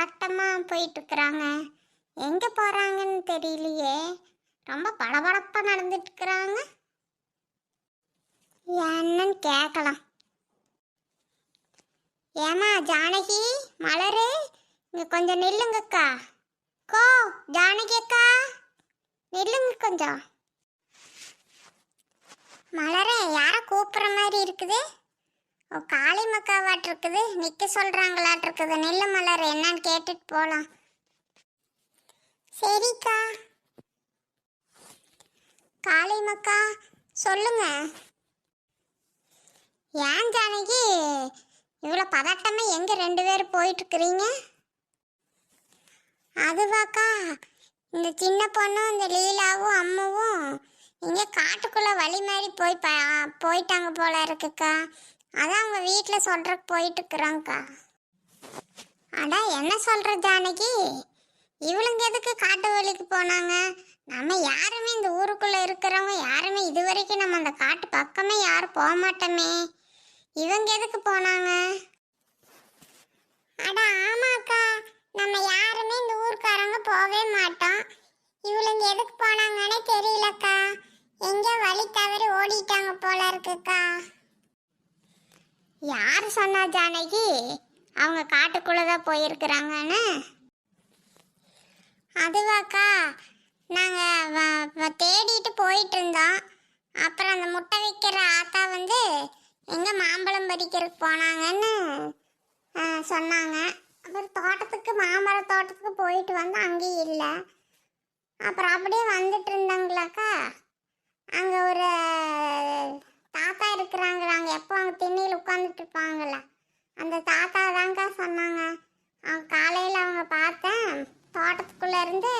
பதட்டமா போயிட்டு இருக்கிறாங்க. எங்க போறாங்கன்னு தெரியலையே. ரொம்ப படபடப்பா நடந்துட்டு இருக்கிறாங்க. என்னன்னு கேட்கலாம். ஏமா ஜானகி, மலரு, இங்க கொஞ்சம் நில்லுங்கக்கா. கோ ஜானகி அக்கா, நில்லுங்க கொஞ்சம். மலரே, யார கூப்பிடுற மாதிரி இருக்குது? ஓ, காளி மக்காவாட்டு இருக்குது. நிக்க சொல்றாங்களாட்டு இருக்குது. நெல்லு மலர், என்னன்னு கேட்டுட்டு போலாம். சரிக்கா. காளி மக்கா சொல்லுங்க. ஏன் ஜானகி இவ்வளோ பதட்டமா எங்க ரெண்டு பேரும் போயிட்டு இருக்கிறீங்க? அதுவாக்கா, இந்த சின்ன பொண்ணும் இந்த லீலாவும் அம்மாவும் இங்கே காட்டுக்குள்ள வழி மாதிரி போயிட்டாங்க போல இருக்குக்கா. அதான் அவங்க வீட்டில் சொல்றதுக்கு போயிட்டு இருக்கிறாங்கக்கா. அடா, என்ன சொல்ற ஜானகி, இவளுங்க எதுக்கு காட்டு வழிக்கு போனாங்க? நம்ம யாருமே இந்த ஊருக்குள்ள இருக்கிறவங்க யாருமே இது வரைக்கும் நம்ம அந்த காட்டு பக்கமே யாரும் போக மாட்டோமே. இவங்க எதுக்கு போனாங்க? அட ஆமாக்கா, நம்ம யாருமே இந்த ஊருக்காரங்க போகவே மாட்டோம். இவளுங்க எதுக்கு போனாங்கன்னே தெரியலக்கா. எங்க வழி தவறி ஓடிட்டாங்க போல இருக்குக்கா. யார் சொன்னா ஜானகி அவங்க காட்டுக்குள்ளதான் போயிருக்கிறாங்கன்னு? அதுவாக்கா, நாங்கள் தேடிட்டு போயிட்டு இருந்தோம். அப்புறம் அந்த முட்டை வைக்கிற ஆத்தா வந்து எங்கே மாம்பழம் பறிக்கிறதுக்கு போனாங்கன்னு சொன்னாங்க. அப்புறம் தோட்டத்துக்கு, மாம்பழ தோட்டத்துக்கு போயிட்டு வந்து அங்கேயும் இல்லை. அப்புறம் அப்படியே வந்துட்டு இருந்தாங்களாக்கா. அங்கே ஒரு தாத்தா இருக்கிறாங்க. நாங்கள் எப்போ அங்கே திண்ணையில் உட்காந்துட்டு இருப்பாங்கள, அந்த தாத்தா தாங்க்கா சொன்னாங்க. காலையில் அவங்க பார்த்தேன், தோட்டத்துக்குள்ளே இருந்து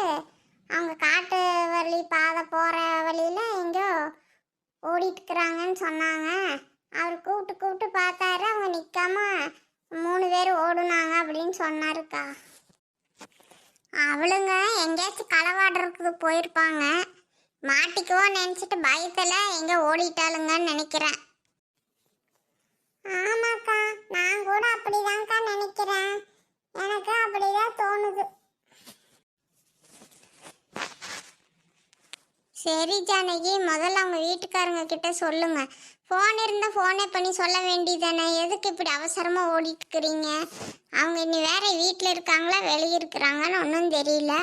அவங்க காட்டு வழி பாதை போகிற வழியில் எங்கேயோ ஓடிட்டுருக்குறாங்கன்னு சொன்னாங்க. அவர் கூப்பிட்டு பார்த்தாரு. அவங்க நிற்காம 3 பேர் ஓடுனாங்க அப்படின்னு சொன்னாருக்கா. அவளுங்க எங்கேயாச்சும் களவாடுறதுக்கு போயிருப்பாங்க. மாட்டிக்குவோ நினச்சிட்டு பயத்தில் எங்கே ஓடிட்டாளுங்கன்னு நினைக்கிறேன். ஆமாக்கா, நான் கூட அப்படிதான்க்கா நினைக்கிறேன். எனக்கு அப்படிதான் தோணுது. சரி ஜானகி, முதல்ல அவங்க வீட்டுக்காரங்க கிட்ட சொல்லுங்க. ஃபோன் இருந்தால் ஃபோனே பண்ணி சொல்ல வேண்டியதானே. எதுக்கு இப்படி அவசரமாக ஓடிட்டு இருக்கிறீங்க? அவங்க இனி வேற வீட்டில் இருக்காங்களா வெளியே இருக்கிறாங்கன்னு ஒன்றும் தெரியல.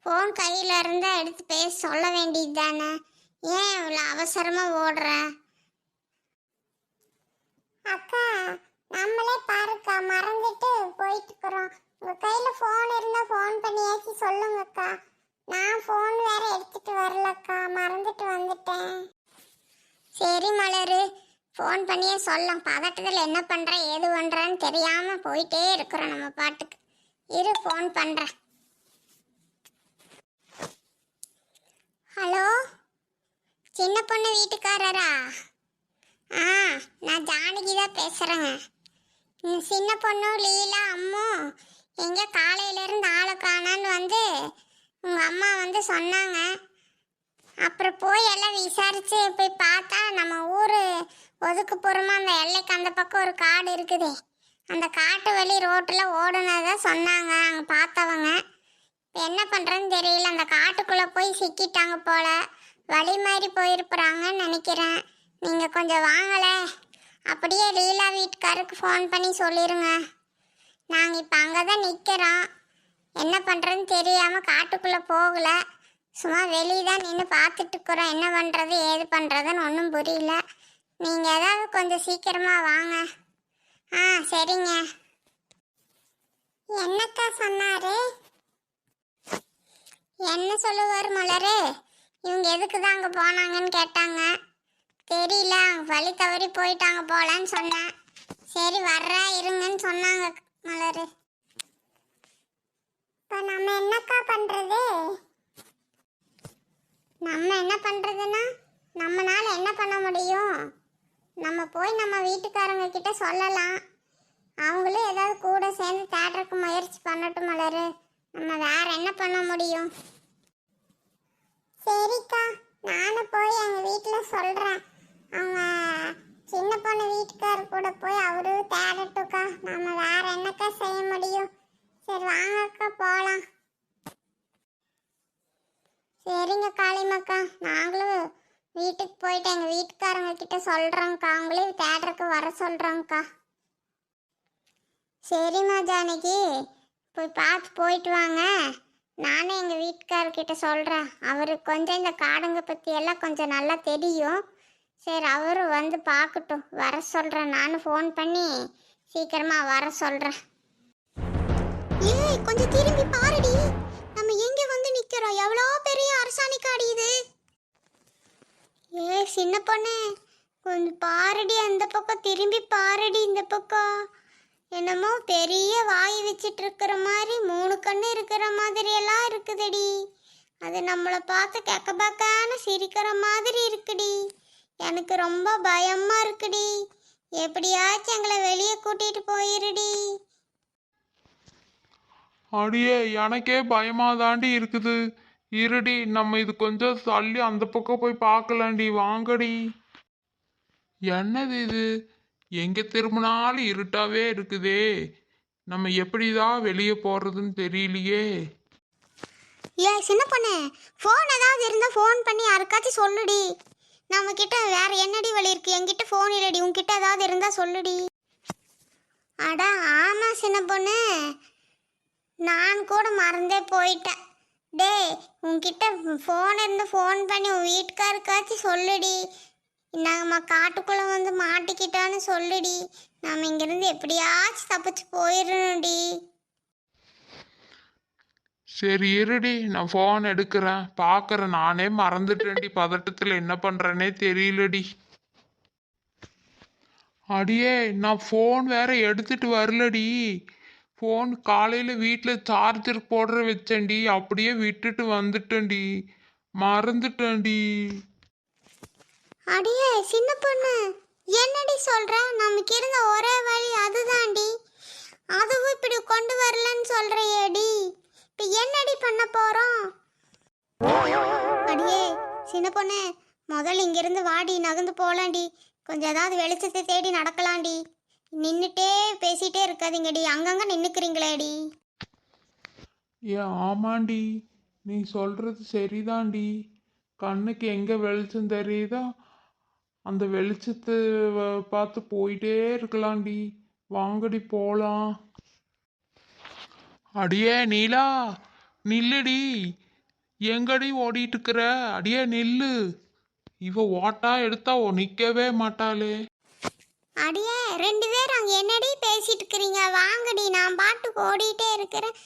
ஃபோன் கையில் இருந்தால் எடுத்து பேச சொல்ல வேண்டியது தானே. ஏன் இவ்வளோ அவசரமாக ஓடுற? அக்கா, நம்மளே பாருக்கா, மறந்துட்டு போயிட்டு இருக்கிறோம். உங்கள் கையில் ஃபோன் இருந்தால் ஃபோன் பண்ணியாச்சு சொல்லுங்கக்கா. நான் ஃபோன் வேற எடுத்துட்டு வரலக்கா, மறந்துட்டு வந்துட்டேன். சரி மலரு, ஃபோன் பண்ணியே சொல்லும். பதட்டத்தில் என்ன பண்ணுற ஏது பண்ணுறான்னு தெரியாமல் போயிட்டே இருக்கிறோம் நம்ம பாட்டுக்கு. இரு, ஃபோன் பண்ணுறேன். ஹலோ, சின்ன பொண்ணு வீட்டுக்காரரா? நான் ஜானகி தான் பேசுகிறேங்க. சின்ன பொண்ணு லீலா அம்மு எங்கே காலையிலேருந்து ஆளை காணான்னு வந்து உங்கள் அம்மா வந்து சொன்னாங்க. அப்புறம் போய் எல்லாம் விசாரித்து போய் பார்த்தா நம்ம ஊர் ஒதுக்குப்புறமா அந்த எல்லைக்கு அந்த பக்கம் ஒரு காடு இருக்குது. அந்த காட்டு வழி ரோட்டில் ஓடுனதான் சொன்னாங்க அங்கே பார்த்தவங்க. என்ன பண்ணுறதுன்னு தெரியல. அந்த காட்டுக்குள்ளே போய் சிக்கிட்டாங்க போல. வழி மாதிரி போயிருப்புறாங்கன்னு நினைக்கிறேன். நீங்கள் கொஞ்சம் வாங்கலை, அப்படியே லீலா வீட்டுக்காருக்கு ஃபோன் பண்ணி சொல்லிடுங்க. நாங்கள் இப்போ அங்கே தான் நிற்கிறோம். என்ன பண்ணுறதுன்னு தெரியாமல் காட்டுக்குள்ளே போகலை. சும்மா வெளியே தான் நின்று பார்த்துட்டு இருக்கிறோம். என்ன பண்ணுறது ஏது பண்ணுறதுன்னு ஒன்றும் புரியல. நீங்கள் ஏதாவது கொஞ்சம் சீக்கிரமாக வாங்க. சரிங்க. என்னக்கா சொன்னார்? என்ன சொல்லுவார் மலரு? இவங்க எதுக்கு தான் அங்கே போனாங்கன்னு கேட்டாங்க. தெரியல, வழி தவறி போயிட்டாங்க போலன்னு சொன்னேன். சரி வர்றா இருங்கன்னு சொன்னாங்க மலரு. இப்போ நம்ம என்னக்கா பண்ணுறது? நம்ம என்ன பண்ணுறதுன்னா, நம்மளால என்ன பண்ண முடியும்? நம்ம போய் நம்ம வீட்டுக்காரங்க கிட்ட சொல்லலாம். அவங்களும் ஏதாவது கூட சேர்ந்து தேடுறதுக்கு முயற்சி பண்ணட்டும் மலரு. நம்ம வேற என்ன பண்ண முடியும்? சரிக்கா, நானும் போய் எங்கள் வீட்டில் சொல்கிறேன். அவங்க சின்ன பொண்ணு வீட்டுக்காரர் கூட போய் அவரு தேடட்டுக்கா. நம்ம வேற என்னக்கா செய்ய முடியும்? சரி வாங்கக்கா. சொல்கிறேங்க்கா, அவங்களையும் தேட்டருக்கு வர சொல்கிறேங்க்கா. சரிம்மா ஜானகி, போய் பார்த்து போயிட்டு வாங்க. நானும் எங்கள் வீட்டுக்காரர்கிட்ட சொல்கிறேன். அவருக்கு கொஞ்சம் இந்த காடுங்க பற்றி எல்லாம் கொஞ்சம் நல்லா தெரியும். சரி, அவரும் வந்து பார்க்கட்டும். வர சொல்கிறேன், நானும் ஃபோன் பண்ணி சீக்கிரமாக வர சொல்கிறேன். ஏய், கொஞ்சம் திரும்பி பாருடி. நம்ம எங்கே வந்து நிற்கிறோம்? எவ்வளோ பெரிய அரசாணி காடு இது. ஏ சின்ன பொண்ணு, கொஞ்சம் பாருடி, அந்த பக்கம் திரும்பி பாருடி. இந்த பக்கம் என்னமோ பெரிய வாய் வச்சிட்டு இருக்கிற மாதிரி 3 கண்ணு இருக்கிற மாதிரி எல்லாம் இருக்குதுடி. அது நம்மளை பார்த்து கெக்கபக்கான சிரிக்கிற மாதிரி இருக்குடி. எனக்கு ரொம்ப பயமா இருக்குடி. எப்படியாச்சும் எங்களை வெளியே கூட்டிட்டு போயிருடி. அடியே, எனக்கே பயமா தாண்டி இருக்குது. இருடி, நம்ம இது கொஞ்சம் தள்ளி அந்த பக்கம் போய் பார்க்கலாண்டி. வாங்கடி. என்னது இது? எங்க திரும்பினாலும் இருட்டாவே இருக்குதே. நம்ம எப்படிதான் வெளியே போறதுன்னு தெரியலையே. ஏ சின்ன பொண்ணு, ஃபோன் ஏதாவது இருந்தால் ஃபோன் பண்ணி யாருக்காச்சும் சொல்லுடி. நம்ம கிட்ட வேற என்னடி வழி இருக்கு? என்கிட்ட ஃபோன் இல்லடி, உன்கிட்ட ஏதாவது இருந்தால் சொல்லுடி. அடா ஆமா சின்ன பொண்ணு, நான் கூட மறந்தே போயிட்டேன். டே, உன்கிட்ட ஃபோன் இருந்து ஃபோன் பண்ணி உன் வீட்டுக்காருக்காச்சும் சொல்லுடி. நம்ம காட்டுக்குள்ளே வந்து மாட்டிக்கிட்டான்னு சொல்லுடி. நம்ம இங்கேருந்து எப்படியாச்சும் தப்பிச்சு போயிடணும்டி. சரி இருடி, நான் ஃபோன் எடுக்கிறேன், பார்க்கறேன். நானே மறந்துட்டேன்டி, பதட்டத்தில் என்ன பண்றேனே தெரியலடி. அடியே, நான் ஃபோன் வேற எடுத்துட்டு வரலடி. ஃபோன் காலையில் வீட்டில் சார்ஜர் போடுற வச்சேன்டி, அப்படியே விட்டுட்டு வந்துட்டேன்டி. மறந்துட்டேன்டி. அடியே சின்ன பொண்ணு, என்னடி சொல்ற? நமக்கு இருந்த ஒரே வழி அதுதான்டி. அதுவும் இப்படி கொண்டு வரலன்னு சொல்றியேடி. இப்போ என்னடி பண்ண போறோம்? அடியே சின்ன பொண்ணு, முதல்ல இங்கிருந்து வாடி, நகர்ந்து போலாண்டி. கொஞ்சம் ஏதாவது வெளிச்சத்தை தேடி நடக்கலாண்டி. நின்றுட்டே பேசிட்டே இருக்காதீங்கடி, அங்கங்க நின்றுக்கிறீங்களேடி. ஏன் ஆமாண்டி, நீ சொல்றது சரிதாண்டி. கண்ணுக்கு எங்க வெளிச்சம் தெரியுதோ அந்த வெளிச்சத்தை பார்த்து போயிட்டே இருக்கலாம்டி. வாங்கடி போலாம். அடியே நீலா, நில்லுடி. எங்கடி ஓடிட்டு இருக்கிற? அடியே நில்லு. இவ ஓட்டா எடுத்தா நிக்கவே மாட்டாளே. அடியே 2 பேரும் அங்கே என்னடி பேசிட்டு இருக்கிறீங்க? வாங்கடி, நான் பாட்டுக்கு ஓடிட்டே இருக்கிறேன்.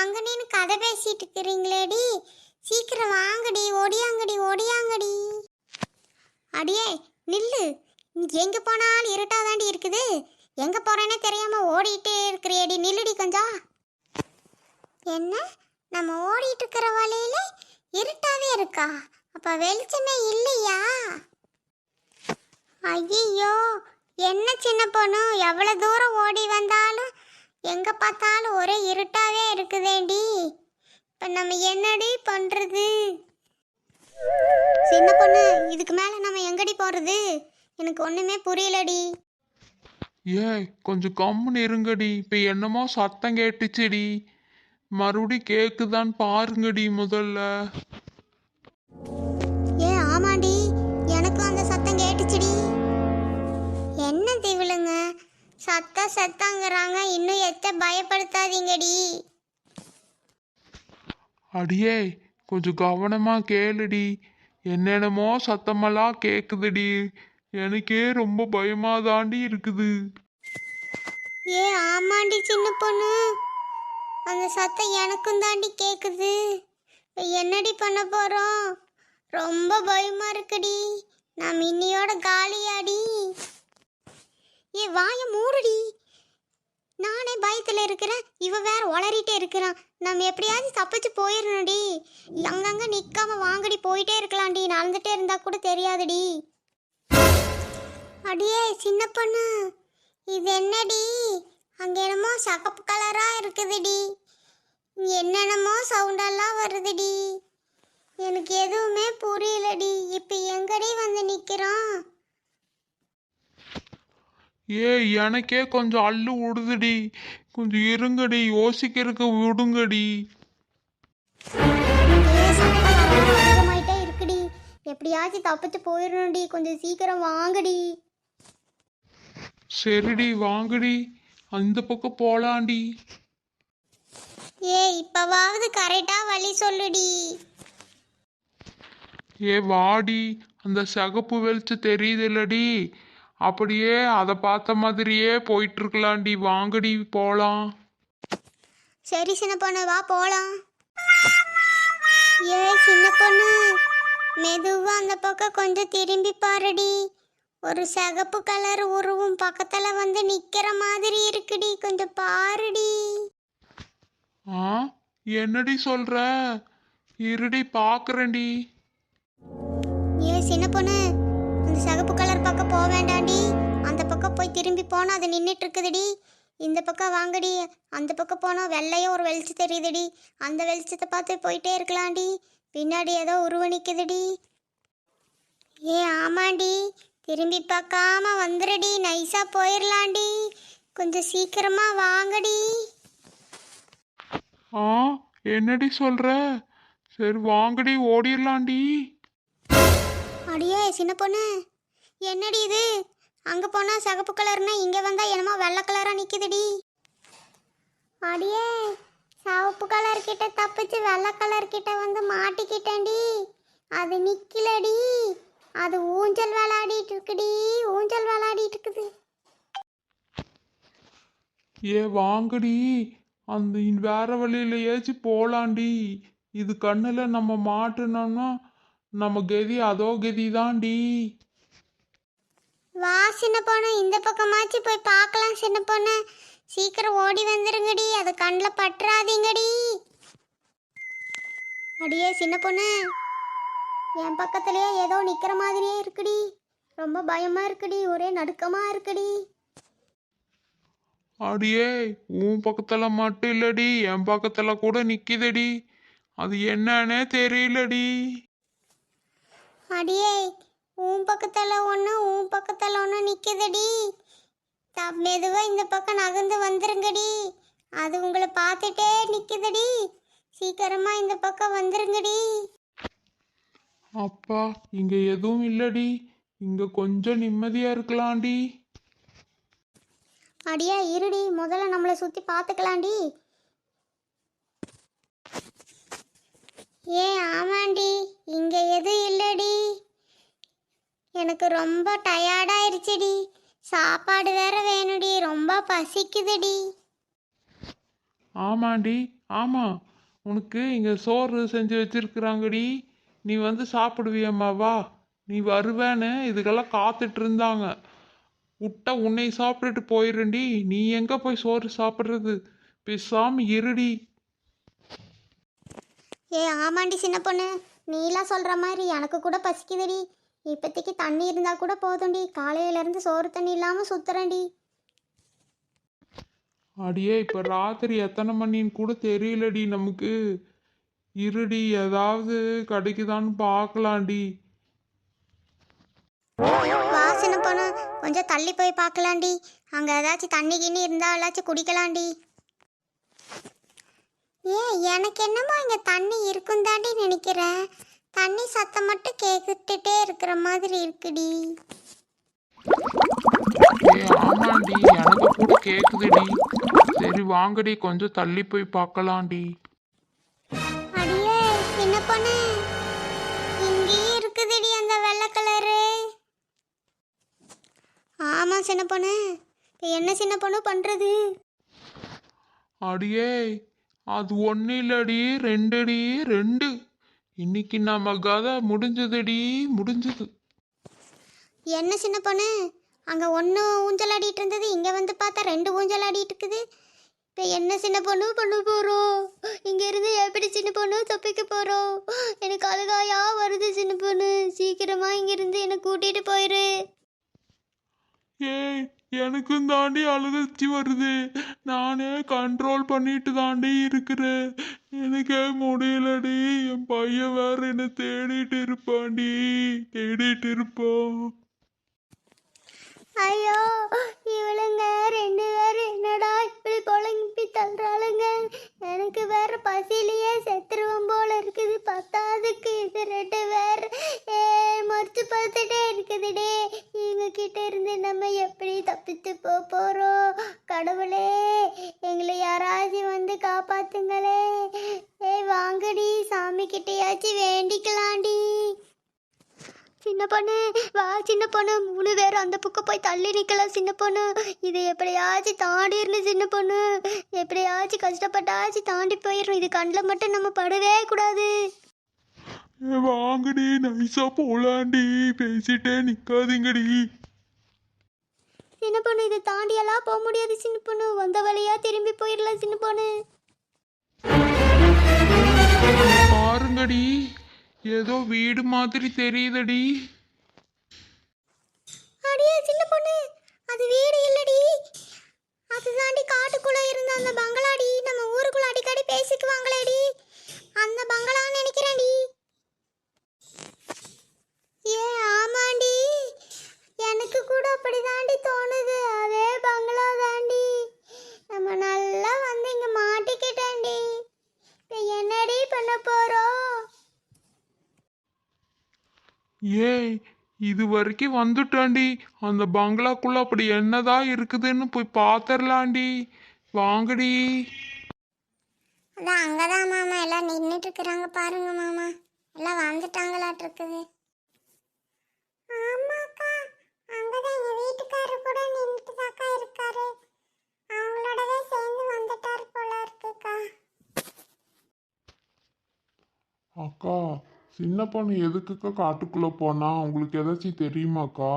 அங்கே நின்று கதை பேசிட்டு இருக்கிறீங்களேடி. சீக்கிரம் வாங்கடி, ஓடியாங்கடி ஓடியாங்கடி. அடியே நில்லு. எங்கே போனாலும் இருட்டாதாண்டி இருக்குது. எங்கே போகிறேன்னே தெரியாமல் ஓடிட்டே இருக்கிறியடி. நில்லுடி கொஞ்சம். என்ன, நம்ம ஓடிட்டு இருக்கிற வழியில இருட்டாவே இருக்கா? அப்போ வெளிச்சமே இல்லையா? ஐயோ, என்ன சின்ன பொண்ணு, எவ்வளோ தூரம் ஓடி வந்தாலும் எங்கே பார்த்தாலும் ஒரே இருட்டாவே இருக்குதேண்டி. இப்போ நம்ம என்னடி பண்ணுறது? சின்ன பொண்ணு, இதுக்கு மேலே நம்ம எங்கடி போகிறது? எனக்கு ஒன்றுமே புரியலடி. ஏய், கொஞ்சம் கம்முன்னு இருங்கடி. இப்போ என்னமோ சத்தம் கேட்டுச்சுடி. மறுபடி கேக்குதான்னு பாருங்கடி முதல்ல. ஏ ஆமாண்டி, எனக்கும் அந்த சத்தம் கேட்டுச்சுடி. என்ன திவிழுங்க, சத்தங்கிறாங்க. இன்னும் எத்த பயப்படுத்தாதீங்கடி. அடியே, கொஞ்சம் கவனமா கேளுடி. என்னென்னமோ சத்தமெல்லாம் கேக்குதுடி. எனக்கே ரொம்ப பயமா தாண்டி இருக்குது. ஏ ஆமாண்டி சின்ன பொண்ணு, அந்த சத்தம் எனக்கும் தாண்டி கேக்குது. என்னடி பண்ண போறோம்? ரொம்ப பயமா இருக்குடி. நான் இன்னியோட காலியாடி. ஏ வாய மூடுடி. நானே பயத்துல இருக்கிறேன், இவ வேற உளறிட்டே இருக்கிறான். நம்ம எப்படியாவது தப்பிச்சு போயிடணும்டி. அங்கங்க நிக்காம வாங்கடி, போயிட்டே இருக்கலாம்டி. நடந்துட்டே இருந்தா கூட தெரியாதுடி. அடியே சின்ன பொண்ணு, இது என்னடி? அங்க என்னமோ சகப்பு கலரா இருக்குதுடி. என்னென்னமோ சவுண்டெல்லாம் வருதுடி. எனக்கு எதுவுமே புரியலடி. இப்ப எங்கடி வந்து நிக்கிறோம்? எனக்கே கொஞ்சம் அள்ளு விடுதுடி. கொஞ்சம் இருங்கடி, யோசிக்கிறதுக்கு விடுங்கடி. அதிகமாயிட்டே இருக்குடி. எப்படியாச்சும் தப்பிச்சு போயிடணும்டி, கொஞ்சம் சீக்கிரம் வாங்கடி. சரிடி வாங்கடி, அந்த பக்கம் போலாண்டி. ஏ இப்பவாவது கரெக்டா வழி சொல்லுடி. ஏ வாடி, அந்த சிகப்பு வெளிச்சம் தெரியுதுல்லடி, அப்படியே அதை பார்த்த மாதிரியே போயிட்டு இருக்கலாம்டி. வாங்கடி போலாம். சரி சின்ன பொண்ணு வா போலாம். ஏ சின்ன பொண்ணு, மெதுவா அந்த பக்கம் கொஞ்சம் திரும்பி பாருடி. ஒரு சிகப்பு கலர் உருவம் பக்கத்துல வந்து நிக்கிற மாதிரி இருக்குடி, கொஞ்சம் பாருடி. ஆ, என்னடி சொல்ற? இருடி பாக்குறேன்டி. ஏ சின்ன பொண்ணு, அந்த சிகப்பு கலர் பக்கம் போக வேண்டாண்டி. அந்த பக்கம் போய் திரும்பி போனா அது நின்றுட்டு இருக்குதுடி. இந்த பக்கம் வாங்கடி. அந்த பக்கம் போனால் வெள்ளையும் ஒரு வெளிச்சம் தெரியுதுடி. அந்த வெளிச்சத்தை பார்த்து போயிட்டே இருக்கலாம்டி. பின்னாடி ஏதோ உருவ நிற்குதுடி. ஏ ஆமாண்டி, திரும்பி பார்க்காம வந்துடுடி, நைஸாக போயிடலாண்டி. கொஞ்சம் சீக்கிரமா வாங்கடி. ஆ, என்னடி சொல்ற? சரி வாங்கடி, ஓடிடலாண்டி. அடியே சின்ன பொண்ணு, என்னடி இது? அங்கே போனால் சிகப்பு கலர்னா இங்கே வந்தால் என்னமோ வெள்ளை கலராக நிற்குதுடி. அடியே, சிவப்பு கலர் கிட்ட தப்பிச்சு வெள்ளை கலர் கிட்ட வந்து மாட்டிக்கிட்டேன்டி. அது நிற்கலடி, அது ஊஞ்சல் விளையாடிட்டு இருக்குடி, ஊஞ்சல் விளையாடிட்டு இருக்குது. ஏ வாங்கடி, அந்த வேற வழியில ஏச்சு போலாண்டி. இது கண்ணுல நம்ம மாட்டுனோம்னா நம்ம கதி அதோ கதி தான்டி. வா சின்ன பொண்ணு, இந்த பக்கமாச்சு போய் பார்க்கலாம். சின்ன பொண்ணு சீக்கிரம் ஓடி வந்துருங்கடி, அது கண்ணில் பற்றாதீங்கடி. அடியே சின்ன பொண்ணு, என் பக்கத்துலயே ஏதோ நிக்கிற மாதிரியே இருக்குடி. ரொம்ப பயமா இருக்குடி, ஒரே நடுக்கமா இருக்குடி. அடியே, உன் பக்கத்துல மட்டும் இல்லடி, என் பக்கத்துல கூட நிக்குதடி. அது என்னன்னே தெரியலடி. அடியே, உன் பக்கத்துல ஒன்று உன் பக்கத்துல ஒன்று நிற்குதுடி. மெதுவா இந்த பக்கம் நகர்ந்து வந்துருங்கடி. அது உங்களை பார்த்துட்டே நிற்குதுடி. சீக்கிரமா இந்த பக்கம் வந்துருங்கடி. அப்பா, இங்க எதுவும் இல்லடி. இங்க கொஞ்சம் நிம்மதியா இருக்கலாம்டி. அடியே இருடி, முதல்ல நம்மளை சுற்றி பார்த்துக்கலாண்டி. ஏ ஆமாண்டி, இங்கே எதுவும் இல்லடி. எனக்கு ரொம்ப டயர்டாயிருச்சுடி. சாப்பாடு வேற வேணுடி, ரொம்ப பசிக்குதுடி. ஆமாண்டி, ஆமா, உனக்கு இங்க சோறு செஞ்சு வச்சிருக்கிறாங்கடி. நீ வந்து சாப்பிடுவியம்மா, வா. நீ வருவேன்னு இதுக்கெல்லாம் காத்துட்டு இருந்தாங்க. விட்டா உன்னை சாப்பிட்டுட்டு போயிடுறேன்டி. நீ எங்க போய் சோறு சாப்பிட்றது? பேசாம இருடி. ஏ ஆமாண்டி சின்ன பொண்ணு, நீலாம் சொல்கிற மாதிரி எனக்கு கூட பசிக்குதுடி. இப்போதைக்கு தண்ணி இருந்தால் கூட போதும்டி. காலையிலேருந்து சோறு தண்ணி இல்லாமல் சுத்துறேன்டி. அடியே, இப்ப ராத்திரி எத்தனை மணின்னு கூட தெரியலடி நமக்கு. இருடி, ஏதாவது கிடைக்குதான்னு பார்க்கலாண்டி. வா சின்ன பொண்ணு, கொஞ்சம் தள்ளி போய் பார்க்கலாண்டி. அங்கே ஏதாச்சும் தண்ணி கிண்ணி இருந்தால் ஏதாச்சும் குடிக்கலாண்டி. ஏ எனக்கு என்னமோ இங்கே தண்ணி இருக்கும் தாண்டி நினைக்கிறேன். தண்ணி சத்தம் மட்டும் கேட்டுட்டே இருக்கிற மாதிரி இருக்குடி. ஏ ஆமாண்டி, எனக்கு கூட கேக்குதுடி. சரி வாங்கடி, கொஞ்சம் தள்ளி போய் பார்க்கலாண்டி. அடியே சின்ன பொண்ணு, இங்கேயே இருக்குதுடி அந்த வெள்ளை கலரு. ஆமாம் சின்ன பொண்ணு, இப்போ என்ன சின்ன பொண்ணு பண்ணுறது? அடியே, அது ஒன்றும் இல்லடி, ரெண்டுடி, ரெண்டு. இன்னைக்கு நம்ம கதை முடிஞ்சதுடி, முடிஞ்சது. என்ன சின்ன பொண்ணு, அங்கே ஒன்று ஊஞ்சல் ஆடிட்டு இருந்தது, இங்கே வந்து பார்த்தா ரெண்டு ஊஞ்சல் ஆடிட்டு இருக்குது. இப்போ என்ன சின்ன பொண்ணு பண்ண போகிறோம்? இங்கேருந்து எப்படி சின்ன பொண்ணு தப்பிக்க போகிறோம்? எனக்கு அழுகாயா வருது சின்ன பொண்ணு. சீக்கிரமாக இங்கேருந்து என்னை கூட்டிகிட்டு போயிரு. ஏய், எனக்கும் தாண்டி அழுகச்சி வருது. நானே கண்ட்ரோல் பண்ணிட்டு தாண்டி இருக்கிறேன். எனக்கே முடியலடி. என் பையன் வேற என்ன தேடிட்டு இருப்பான்டி, தேடிட்டு இருப்பான். ஐயோ, இவளுங்க ரெண்டு பேரும் என்னடா இப்படி பொழங்கி தள்ளுறாளுங்க. எனக்கு வேற பசியிலேயே செத்துருவோம் போல இருக்குது. பத்தாதுக்கு இது ரெண்டு பேர். ஏ கடவுளே, எங்களை யாராச்சும் வந்து காப்பாத்துங்களே. ஏய் வாங்கடி, சாமி கிட்டயாச்சும் வேண்டிக்கலாண்டி. சின்ன பொண்ணு வா, சின்ன பொண்ணு 3 பேரும் அந்த பக்கம் போய் தள்ளி நிக்கலாம். சின்ன பொண்ணு இதை எப்படியாச்சும் தாண்டிடணும். சின்ன பொண்ணு எப்படியாச்சும் கஷ்டப்பட்டாச்சும் தாண்டி போயிடணும். இது கண்ணில் மட்டும் நம்ம படவே கூடாது. வாங்கடி, நைஸா போலாண்டி, பேசிட்டே நிக்காதீங்கடி. சின்ன பொண்ணு இதை தாண்டியெல்லாம் போக முடியாது. சின்ன பொண்ணு வந்த வழியா திரும்பி போயிடலாம். சின்ன பொண்ணு பாருங்கடி, ஏதோ வீடு மாதிரி தெரியுதடி. அடியே சின்ன பொண்ணு, அது வீடு இல்லடி, அது தாண்டி காட்டுக்குள்ள இருந்த அந்த பங்களாடி. நம்ம ஊருக்குள்ள அடிக்கடி பேசிக்குவாங்களேடி, அந்த பங்களான்னு நினைக்கிறேன்டி. ஏ ஆமாண்டி, எனக்கு கூட அப்படி தாண்டி தோணுது. அதே பங்களா தாண்டி. நம்ம நல்லா வந்து இங்க மாட்டிக்கிட்டேன்டி. இப்போ என்னடி பண்ண போறோம்? ஏய், இது வரைக்கும் வந்துட்டாண்டி. அந்த பங்களாக்குள்ள அப்படி என்னதான் இருக்குதுன்னு போய் பாத்திரலாண்டி. வாங்கடி. அதான் அங்கதான் மாமா எல்லாம் நின்றுட்டு இருக்கிறாங்க பாருங்க மாமா. எல்லாம் வந்துட்டாங்களாட்டு இருக்குது. ஆமாக்கா, அங்கதான் எங்க வீட்டுக்காரர் கூட நின்றுட்டு தாக்கா இருக்காரு. அவங்களோடவே சேர்ந்து வந்துட்டாரு போல இருக்குக்கா. அக்கா, சின்ன பொண்ணு எதுக்குக்கா காட்டுக்குள்ள போனா? உங்களுக்கு ஏதாச்சும் தெரியுமாக்கா?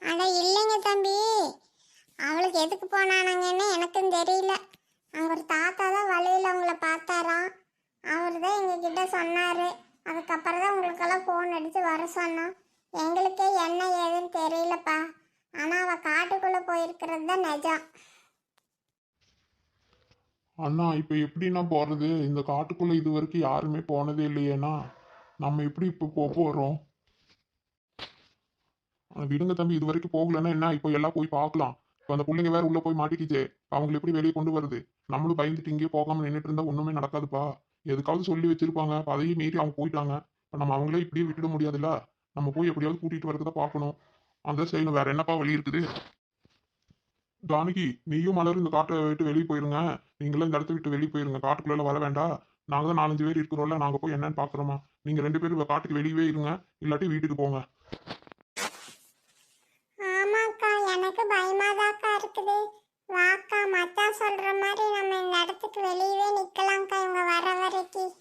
அட இல்லைங்க தம்பி, அவளுக்கு எதுக்கு போனானாங்கன்னு எனக்கும் தெரியல. அங்க ஒரு தாத்தா தான் வழியில் அவங்கள பார்த்தாராம். அவர் தான் எங்ககிட்ட சொன்னாரு. அதுக்கப்புறம் தான் உங்களுக்கெல்லாம் ஃபோன் அடித்து வர சொன்னோம். எங்களுக்கே என்ன ஏதுன்னு தெரியலப்பா. ஆனால் அவள் காட்டுக்குள்ளே போயிருக்கிறது தான் நிஜம். அண்ணா, இப்போ எப்படிண்ணா போறது? இந்த காட்டுக்குள்ள இது வரைக்கும் யாருமே போனதே இல்லையேண்ணா. நம்ம எப்படி இப்போ போறோம்? விடுங்க தம்பி, இது வரைக்கும் போகலன்னா என்ன, இப்போ எல்லாம் போய் பார்க்கலாம். இப்போ அந்த பிள்ளைங்க வேற உள்ள போய் மாட்டிக்கிச்சு. அவங்களை எப்படி வெளியே கொண்டு வருது? நம்மளும் பயந்துட்டு இங்கேயே போகாம நின்றுட்டு இருந்தா ஒண்ணுமே நடக்காதுப்பா. எதுக்காவது சொல்லி வச்சிருப்பாங்க. இப்ப அதையும் மீறி அவங்க போயிட்டாங்க. இப்போ நம்ம அவங்களே இப்படியே விட்டுட முடியாதுல்ல. நம்ம போய் எப்படியாவது கூட்டிட்டு வரதை பார்க்கணும். அந்த செய்யணும். வேற என்னப்பா வழி இருக்குது? ஜானகி, நீயும் மலரும் இந்த காட்டை விட்டு வெளியே போயிருங்க. நீங்களும் இந்த இடத்த விட்டு வெளியே போயிருங்க. காட்டுக்குள்ள வர வேண்டாம். நாங்க தான் 4-5 பேர் இருக்கிறோம்ல, நாங்க போய் என்னன்னு பாக்குறோமா. நீங்க 2 பேரும் காட்டுக்கு வெளியவே இருங்க, இல்லாட்டி வீட்டுக்கு போங்க. ஆமாக்கா, எனக்கு பயமாதாக்கா இருக்குது. வாக்கா, மச்சான் சொல்ற மாதிரி நம்ம இந்த இடத்துக்கு வெளியவே நிக்கலாம்க்கா இவங்க வர வரைக்கும்.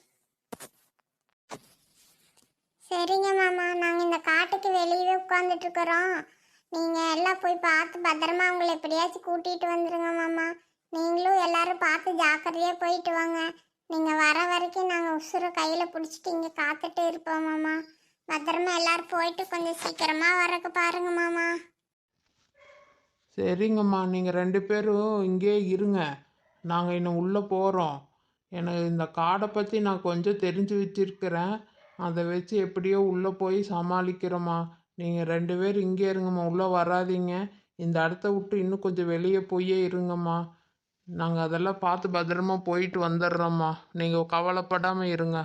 சரிங்க மாமா, நாங்கள் இந்த காட்டுக்கு வெளியவே உட்காந்துட்டு இருக்கிறோம். நீங்கள் எல்லாம் போய் பார்த்து பத்திரமா அவங்களை எப்படியாச்சும் கூட்டிகிட்டு வந்துடுங்க மாமா. நீங்களும் எல்லாரும் பார்த்து ஜாக்கிரதையாக போயிட்டு வாங்க. நீங்கள் வர வரைக்கும் நாங்கள் உசுரை கையில் பிடிச்சிட்டு இங்கே காத்துட்டு இருப்போம் மாமா. பத்திரமா எல்லாரும் போயிட்டு கொஞ்சம் சீக்கிரமாக வரக்கு பாருங்க மாமா. சரிங்கம்மா, நீங்கள் 2 பேரும் இங்கே இருங்க. நாங்கள் இன்னும் உள்ளே போகிறோம். எனக்கு இந்த காடை பற்றி நான் கொஞ்சம் தெரிஞ்சு வச்சிருக்கிறேன். அதை வச்சு எப்படியோ உள்ளே போய் சமாளிக்கிறோம்மா. நீங்கள் 2 பேர் இங்கே இருங்கம்மா, உள்ளே வராதீங்க. இந்த இடத்த விட்டு இன்னும் கொஞ்சம் வெளியே போயே இருங்கம்மா. நாங்கள் அதெல்லாம் பார்த்து பத்திரமா போயிட்டு வந்துடுறோம்மா. நீங்கள் கவலைப்படாமல் இருங்க.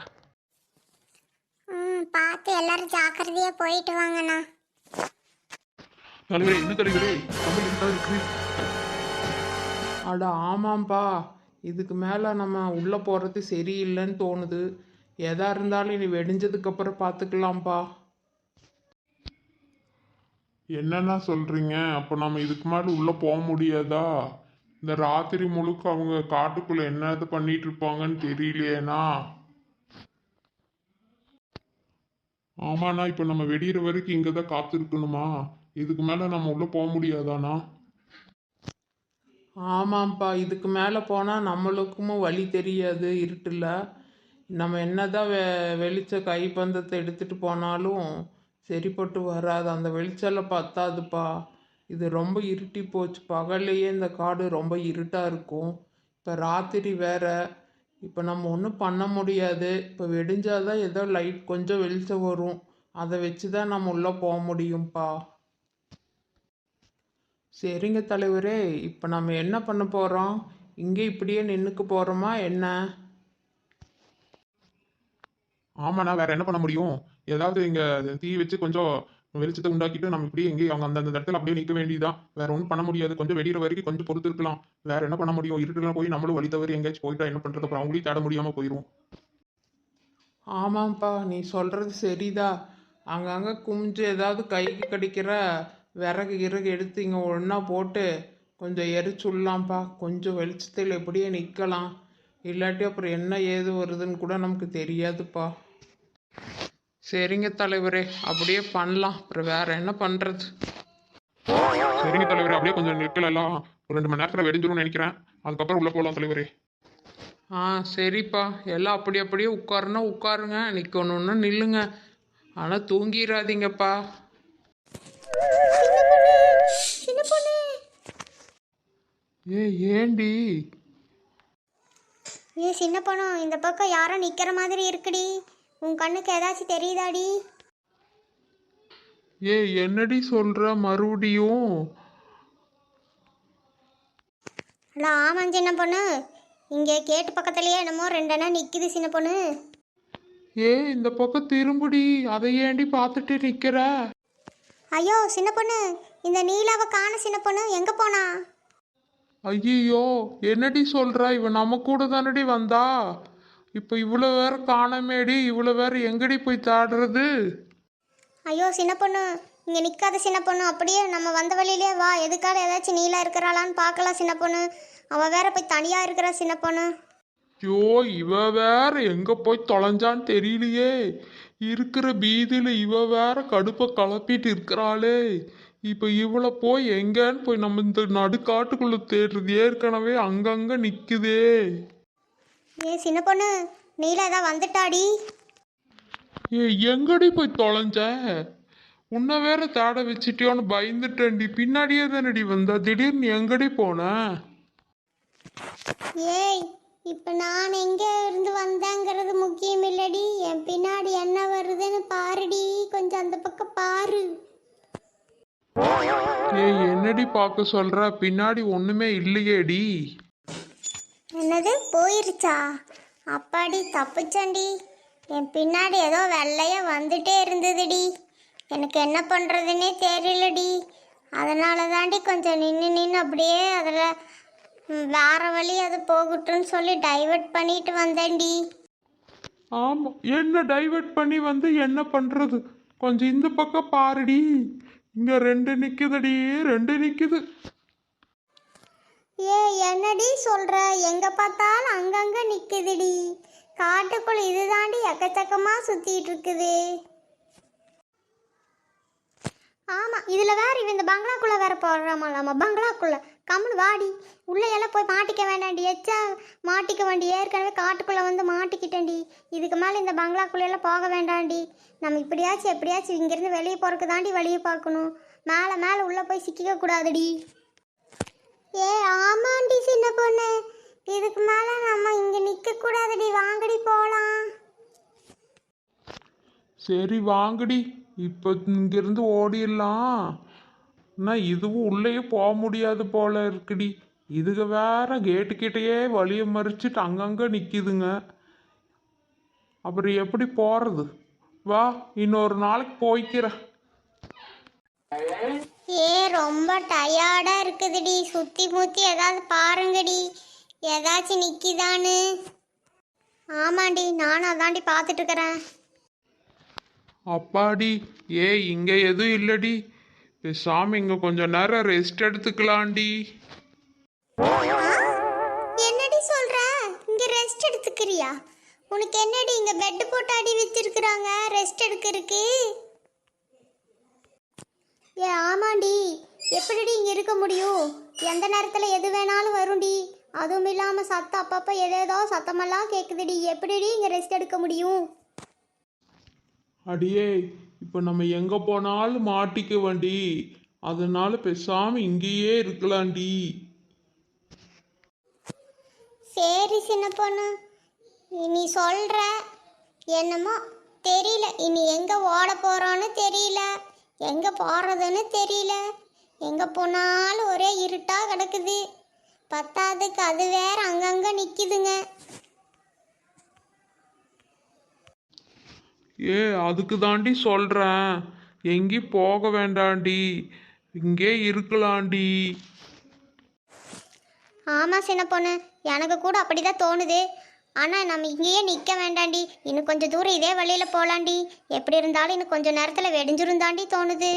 பார்த்து எல்லாரும் ஜாக்கிரதையாக போயிட்டு வாங்கண்ணா. தலைவரே, என்ன தலைவரே, ரொம்ப இருட்டா இருக்கு. அட ஆமாம்ப்பா, இதுக்கு மேலே நம்ம உள்ளே போகிறது சரியில்லைன்னு தோணுது. எதா இருந்தாலும் இனி வெடிஞ்சதுக்கப்புறம் பார்த்துக்கலாம்ப்பா. என்னன்னா சொல்றீங்க? அப்போ நம்ம இதுக்கு மேலே உள்ள போக முடியாதா? இந்த ராத்திரி முழுக்க அவங்க காட்டுக்குள்ள என்னது பண்ணிட்டு இருப்பாங்கன்னு தெரியலையேண்ணா. ஆமாண்ணா, இப்போ நம்ம வெடிகிற வரைக்கும் இங்கே தான் காத்திருக்கணுமா? இதுக்கு மேலே நம்ம உள்ள போக முடியாதாண்ணா? ஆமாம்ப்பா, இதுக்கு மேலே போனால் நம்மளுக்கும் வழி தெரியாது இருட்டில். நம்ம என்னதான் வெளிச்ச கைப்பந்தத்தை எடுத்துகிட்டு போனாலும் சரிப்பட்டு வராது. அந்த வெளிச்செல்லாம் பத்தாதுப்பா. இது ரொம்ப இருட்டி போச்சு. பகல்லையே இந்த காடு ரொம்ப இருட்டாக இருக்கும். இப்போ ராத்திரி வேற. இப்போ நம்ம ஒன்றும் பண்ண முடியாது. இப்போ வெடிஞ்சாதான் ஏதோ லைட் கொஞ்சம் வெளிச்சம் வரும். அதை வச்சு தான் நம்ம உள்ளே போக முடியும்ப்பா. சரிங்க தலைவரே, இப்போ நம்ம என்ன பண்ண போகிறோம்? இங்கே இப்படியே நின்றுக்க போகிறோமா என்ன? ஆமாண்ணா, வேற என்ன பண்ண முடியும்? ஏதாவது இங்க தீ வச்சு கொஞ்சம் வெளிச்சத்தை உண்டாக்கிட்டு நம்ம இப்படியே எங்கேயும் அவங்க அந்த இடத்துல அப்படியே நிற்க வேண்டியதான். வேற ஒன்றும் பண்ண முடியாது. கொஞ்சம் வெடிக்கிற வரைக்கும் கொஞ்சம் பொறுத்து இருக்கலாம். வேற என்ன பண்ண முடியும்? இருட்டுலாம் போய் நம்மளும் வழி தவறி எங்கேயாச்சும் போயிட்டா என்ன பண்றது? அப்புறம் அவங்களையும் தேட முடியாம போயிடும். ஆமாம்ப்பா, நீ சொல்கிறது சரிதா. அங்கங்கே குமிஞ்சு ஏதாவது கைக்கு கிடைக்கிற விறகு இறகு எடுத்து இங்கே ஒன்றா போட்டு கொஞ்சம் எரிச்சுடலாம்ப்பா. கொஞ்சம் வெளிச்சத்தில் எப்படியே நிற்கலாம். இல்லாட்டி அப்புறம் என்ன ஏது வருதுன்னு கூட நமக்கு தெரியாதுப்பா. சரிங்க தலைவரே, அப்படியே பண்ணலாம். அப்புறம் வேற என்ன பண்ணுறது? சரிங்க தலைவரே, அப்படியே கொஞ்சம் நிற்கலாம். ஒரு 2 மணி நேரத்தில் வெடிஞ்சிரும்னு நினைக்கிறேன். அதுக்கப்புறம் உள்ள போகலாம் தலைவரே. ஆ சரிப்பா, எல்லாம் அப்படி அப்படியே உட்காருன்னா உட்காருங்க, நிற்கணுன்னா நில்லுங்க. ஆனால் தூங்கிடாதீங்கப்பா. சின்ன பொண்ணு ஏண்டி? சின்ன பொண்ணு, இந்த பக்கம் யாரோ நிக்கிற மாதிரி இருக்குடி. உன் கண்ணுக்கு ஏதாச்சும் தெரியுதாடி? என்னடி சொல்ற மறுபடியும்? இல்லை ஆமாம் சின்ன பொண்ணு, இங்கே கேட்டு பக்கத்துலேயே என்னமோ 2 அண்ணா நிற்கிது சின்ன பொண்ணு. இந்த பக்கம் திரும்புடி. அதை ஏண்டி பார்த்துட்டு நிக்கிற? ஐயோ சின்ன பொண்ணு, இந்த நீலாவை காண சின்ன பொண்ணு, எங்கே போனா? ஐயோ, என்னடி சொல்ற? இவன் நம்ம கூட தானடி வந்தா. இப்போ இவ்வளோ வேற காணமேடி. இவ்வளோ வேற எங்கடி போய் தேடுறது? ஐயோ சின்ன பொண்ணு, இங்கே நிற்காத சின்ன பொண்ணு, அப்படியே நம்ம வந்த வழியிலே வா. எதுக்காக ஏதாச்சும் நீலா இருக்கிறாளான்னு பார்க்கலாம் சின்ன பொண்ணு. அவள் வேற போய் தனியாக இருக்கிறா சின்ன பொண்ணு. ஐயோ, இவ வேற எங்க போய் தொலைஞ்சான்னு தெரியலையே. இருக்கிற பீதியில இவ வேற கடுப்பை கலப்பிட்டு இருக்கிறாளே. இப்போ இவளை போய் எங்கன்னு போய் நம்ம இந்த நடுக்காட்டுக்குள்ள தேடுறது? ஏற்கனவே அங்கங்க நிக்குதே. சின்ன பொண்ணு, நீலா ஏதாவது வந்துட்டாடி? எங்கடி போய் தொலைஞ்ச? உன்னை வேற தேட வச்சுட்டியோன்னு பயந்துட்டேன்டி. பின்னாடியே தானடி வந்தா, திடீர்னு எங்கடி போன? ஏய், இப்போ நான் எங்கே இருந்து வந்தேங்கிறது முக்கியம் இல்லடி. என் பின்னாடி என்ன வருதுன்னு பாருடி. கொஞ்சம் அந்த பக்கம் பாரு. என்னடி பார்க்க சொல்ற? பின்னாடி ஒண்ணுமே இல்லையேடி. என்னது போயிருச்சா? அப்பாடி தப்புச்சண்டி. என் பின்னாடி ஏதோ வெள்ளையா வந்துட்டே இருந்ததுடி. எனக்கு என்ன பண்ணுறதுன்னே தெரியலடி. அதனால தாண்டி கொஞ்சம் நின்று அப்படியே அதில் வேற வழி அது போகட்டும்னு சொல்லி டைவர்ட் பண்ணிட்டு வந்தேன்டி. ஆமா, என்ன டைவர்ட் பண்ணி வந்து என்ன பண்றது? கொஞ்சம் இந்த பக்கம் பாருடி. இங்க 2 நிக்குதடி, 2 நிக்குது. என்னடி சொல்ற? எங்க பார்த்தாலும் அங்கங்க நிக்குதுடி. காட்டுக்குள்ள இதுதாண்டி எக்கச்சக்கமா சுத்திட்டு இருக்குது. ஆமா, இதுல வேற இவன் இந்த பங்களாக்குள்ள வேற போடுறாமலாமா. பங்களாக்குள்ள கம்முன்னு வாடி. உள்ள எல்லாம் போய் மாட்டிக்க வேண்டாண்டி. எச்சா மாட்டிக்க வேண்டி. ஏற்கனவே காட்டுக்குள்ள வந்து மாட்டிக்கிட்டேன்டி. இதுக்கு மேல இந்த பங்களாக்குள்ள எல்லாம் போக வேண்டாண்டி. நம்ம இப்படியாச்சும் எப்படியாச்சும் இங்கிருந்து வெளியே போறதுக்கு தாண்டி வழியை பார்க்கணும். மேலே மேலே உள்ள போய் சிக்கிக்க கூடாதுடி. ஆமாண்டி சின்ன பொண்ணு, இதுக்கு மேல நம்ம இங்க நிக்க கூடாதுடி. வாங்கடி போலாம். சரி வாங்கடி, இப்போ இங்கிருந்து ஓடிடலாம். இதுவும் உள்ளேயே போக முடியாது போல இருக்குடி. இதுக வேற கேட்டுக்கிட்டேயே வழியை மறிச்சிட்டு அங்கங்க நிக்குதுங்க. அப்புறம் எப்படி போறது? வா, இன்னொரு நாளைக்கு போய்க்கிறேன். ரொம்ப டயர்டா இருக்குதுடி. சுத்தி முத்தி ஏதாவது பாருங்கடி, ஏதாச்சும் நிக்கிதான்னு. ஆமாண்டி, நானும் அதாண்டி பார்த்துட்டு இருக்கிறேன். அப்பாடி, இங்க எதுவும் இல்லடி. பேசாம இங்க கொஞ்ச நேரம் ரெஸ்ட் எடுத்துக்கலாண்டி. என்னடி சொல்ற? இங்க ரெஸ்ட் எடுத்துக்கிறியா? உனக்கு என்னடி இங்க பெட் போட்டு அடி வச்சிருக்கிறாங்க ரெஸ்ட் எடுக்கிறதுக்கு? ஆமாண்டி, எப்படிடி இங்க இருக்க முடியும்? எந்த நேரத்துல எது வேணாலும் வரும்டி. அதுவும் இல்லாம சத்தம் அப்பப்ப ஏதேதோ சத்தமெல்லாம் கேக்குதுடி. எப்படிடி இங்க ரெஸ்ட் எடுக்க முடியும்? அடியே, இப்போ நம்ம எங்க போனாலும் மாட்டிக்க வேண்டி. அதனால பேசாம இங்கேயே இருக்கலாண்டி. சரி சின்ன பொண்ணு, நீ சொல்ற என்னமோ தெரியல. இனி எங்க ஓட போறோன்னு தெரியல, எங்க போறதுன்னு தெரியல. எங்க போனாலும் ஒரே இருட்டா கிடக்குது. பத்தாதுக்கு அது வேற அங்கங்க நிக்குதுங்க. அதுக்கு தாண்டி சொல்றேன். எங்கேயும் போக வேண்டாண்டி, இங்கே இருக்கலாண்டி. ஆமாம் சின்ன பொண்ணு, எனக்கு கூட அப்படிதான் தோணுது. ஆனால் நம்ம இங்கேயே நிற்க வேண்டாண்டி, இன்னும் கொஞ்சம் தூரம் இதே வழியில் போகலாண்டி. எப்படி இருந்தாலும் இன்னும் கொஞ்சம் நேரத்தில் வெடிஞ்சிருந்தாண்டி தோணுது.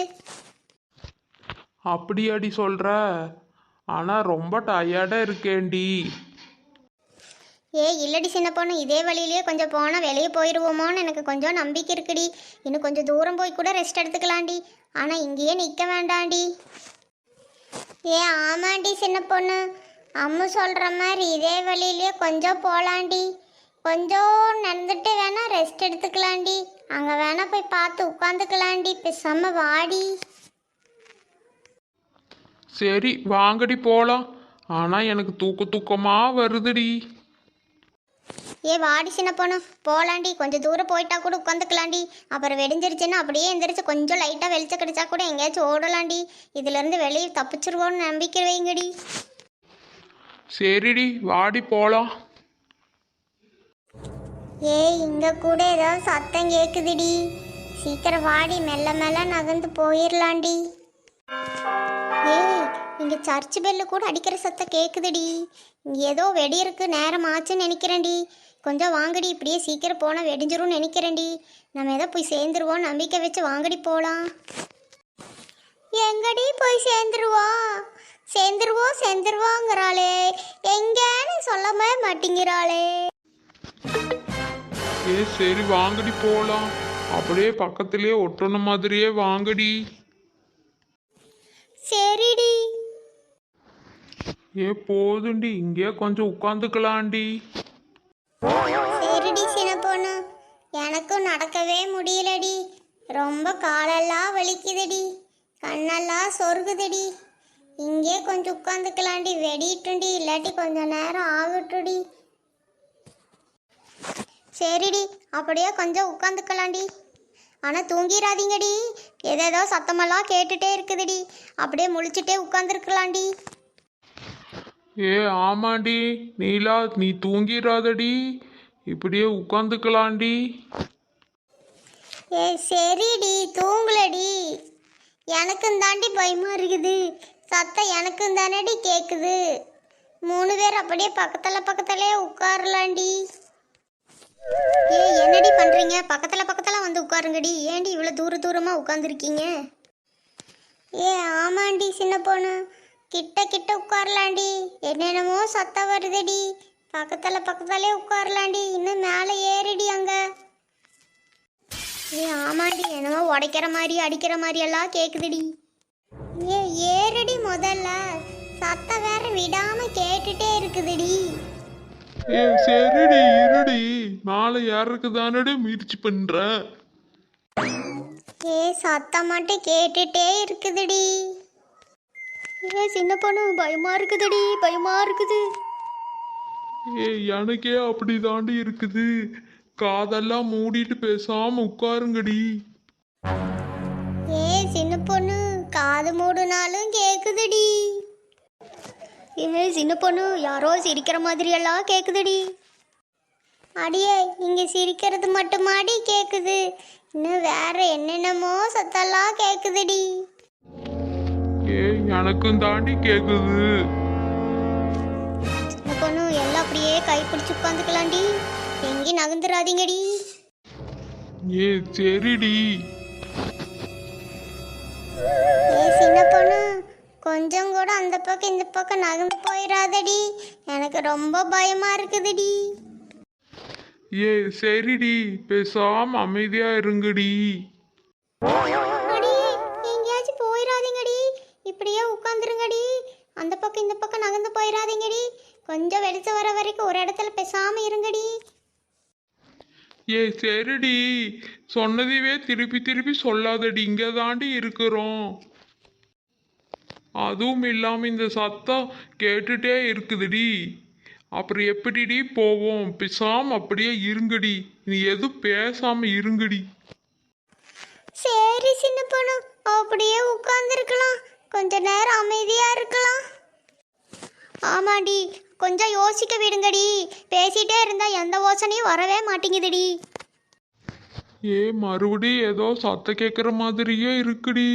அப்படியாடி சொல்ற? ஆனா ரொம்ப டயர்டா இருக்கேன்டி. இல்லடி சின்ன பொண்ணு, இதே வழியிலேயே கொஞ்சம் போனால் வெளியே போயிடுவோமோன்னு எனக்கு கொஞ்சம் நம்பிக்கை இருக்குடி. இன்னும் கொஞ்சம் தூரம் போய் கூட ரெஸ்ட் எடுத்துக்கலாண்டி. ஆனால் இங்கேயே நிற்க வேண்டாண்டி. ஆமாண்டி சின்ன பொண்ணு, அம்மு சொல்கிற மாதிரி இதே வழியிலேயே கொஞ்சம் போகலாண்டி. கொஞ்சம் நடந்துட்டு வேணா ரெஸ்ட் எடுத்துக்கலாண்டி. அங்கே வேணா போய் பார்த்து உட்காந்துக்கலாண்டி. பேசாம வாடி. சரி வாங்கடி போலாம். ஆனா எனக்கு தூக்கமா வருதுடி. வாடி சின்ன பொண்ணு, போகலாண்டி. கொஞ்சம் தூரம் போயிட்டா கூட உட்காந்துக்கலாண்டி. அப்புறம் வெடிஞ்சிருச்சுன்னா அப்படியே எந்திரிச்சு கொஞ்சம் லைட்டாக வெளிச்சம் கிடைச்சா கூட எங்கேயாச்சும் ஓடலாண்டி. இதுலேருந்து வெளியே தப்பிச்சிருவோன்னு நம்பிக்கை வைங்கடி. சரிடி வாடி போலாம். இங்கே கூட ஏதோ சத்தம் கேட்குதுடி. சீக்கிரம் வாடி, மெல்ல மெல்ல நகர்ந்து போயிடலாண்டி. இங்கே சர்ச் பெல்லு கூட அடிக்கிற சத்தம் கேட்குதுடி. இங்கே ஏதோ வெடி இருக்கு, நேரம் ஆச்சுன்னு நினைக்கிறேன்டி. கொஞ்சம் வாங்கடி, இப்படியே சீக்கிரம் போனால் வெடிஞ்சிரும்னு நினைக்கிறேன்டி. நம்ம ஏதோ போய் சேர்ந்துருவோம், நம்பிக்கை வச்சு வாங்கடி போகலாம். எங்கடி போய் சேர்ந்துருவோங்கிறாளே, எங்கன்னு சொல்லவே மாட்டேங்கிறாளே. சரி வாங்கடி போலாம். அப்படியே பக்கத்திலே ஒட்டுன மாதிரியே வாங்கடி. சரிடி. போதுண்டி, இங்கே கொஞ்சம் உட்காந்துக்கலாண்டி. சரிடி சின்ன பொண்ணு, எனக்கும் நடக்கவே முடியலடி. ரொம்ப காலெல்லாம் வலிக்குதுடி, கண்ணெல்லாம் சொருகுதுடி. இங்கே கொஞ்சம் உட்காந்துக்கலாண்டி. வெடிட்டுண்டி, இல்லாட்டி கொஞ்சம் நேரம் ஆகட்டுடி. சரிடி, அப்படியே கொஞ்சம் உட்காந்துக்கலாண்டி. ஆனால் தூங்கிடாதீங்கடி. ஏதேதோ சத்தமெல்லாம் கேட்டுட்டே இருக்குதுடி. அப்படியே முழிச்சிட்டே உட்காந்துருக்கலாண்டி. ஆமாண்டி நீலா, நீ தூங்கிடாதடி, இப்படியே உட்காந்துக்கலாண்டி. சரிடி, தூங்கலடி. எனக்கும் தாண்டி பயமா இருக்குது. சத்தம் எனக்கும் தானடி கேட்குது. 3 பேர் அப்படியே பக்கத்துல உட்காரலாண்டி. என்னடி பண்ணுறீங்க? பக்கத்தில் வந்து உட்காருங்கடி. ஏண்டி இவ்வளோ தூரமாக உட்காந்துருக்கீங்க? ஆமாண்டி சின்ன பொண்ணு, கிட்ட உட்காரலாண்டி. என்னென்னமோ சத்தம் வருதுடி. பக்கத்துல உட்காரலாண்டி. இன்னும் மேலே ஏறிடி அங்க. ஆமாண்டி, என்னமோ உடைக்கிற மாதிரி அடிக்கிற மாதிரி எல்லாம் கேட்குதுடி. ஏறடி முதல்ல. சத்தம் வேற விடாம கேட்டுட்டே இருக்குதுடி. சரிடி இருடி, மேலே யாருக்கு தானடி முயற்சி பண்ற? சத்தம் மட்டும் கேட்டுட்டே இருக்குதுடி. சின்ன பொண்ணு, பயமா இருக்குதுடி, பயமா இருக்குது. எனக்கே அப்படி தாண்டி இருக்குது. காதெல்லாம் மூடிட்டு பேசாம உட்காருங்கடி. சின்ன பொண்ணு, காது மூடுனாலும் கேக்குதுடி. சின்ன பொண்ணு, யாரோ சிரிக்கிற மாதிரி எல்லாம் கேட்குதுடி. அடியே, இங்க சிரிக்கிறது மட்டுமாடி கேக்குது? இன்னும் வேற என்னென்னமோ சத்தெல்லாம் கேக்குதுடி. எனக்கும் தாண்டி கேக்குது. சின்ன பொண்ணு, எல்லாம் அப்படியே கை பிடிச்சி உட்காந்துக்கலாண்டி. எங்கேயும் நகர்ந்துடாதீங்கடி. சரிடி. சின்ன பொண்ணு, கொஞ்சம் கூட அந்த பக்கம் இந்த பக்கம் நகர்ந்து போயிடாதடி. எனக்கு ரொம்ப பயமா இருக்குதுடி. சரிடி, பேசாம அமைதியா இருங்கடி. அடியே, எங்கேயாச்சும் போயிடாதீங்கடி. இப்படியே உட்காந்துருங்கடி. அந்த பக்கம் இந்த பக்கம் நகர்ந்து போயிடாதீங்கடி. கொஞ்சம் வெளிச்சம் வர வரைக்கும் ஒரு இடத்துல பேசாம இருங்கடி. சரிடி, சொன்னதையே திருப்பி சொல்லாதடி. இங்க தாண்டி இருக்கிறோம். அதுவும் இல்லாம இந்த சத்தம் கேட்டுட்டே இருக்குதுடி. அப்புறம் எப்படிடி போவோம்? பேசாம அப்படியே இருங்கடி. நீ எதுவும் பேசாம இருங்கடி. சரி சின்ன பொண்ணு, அப்படியே உட்கார்ந்துருக்கலாம். கொஞ்ச நேரம் அமைதியா இருக்கலாம். ஆமாண்டி, கொஞ்சம் யோசிக்க விடுங்கடி. பேசிட்டே இருந்தா எந்த யோசனையும் வரவே மாட்டேங்குதுடி. ஏ மறுபடியும் ஏதோ சத்தம் கேட்குற மாதிரியே இருக்குடி.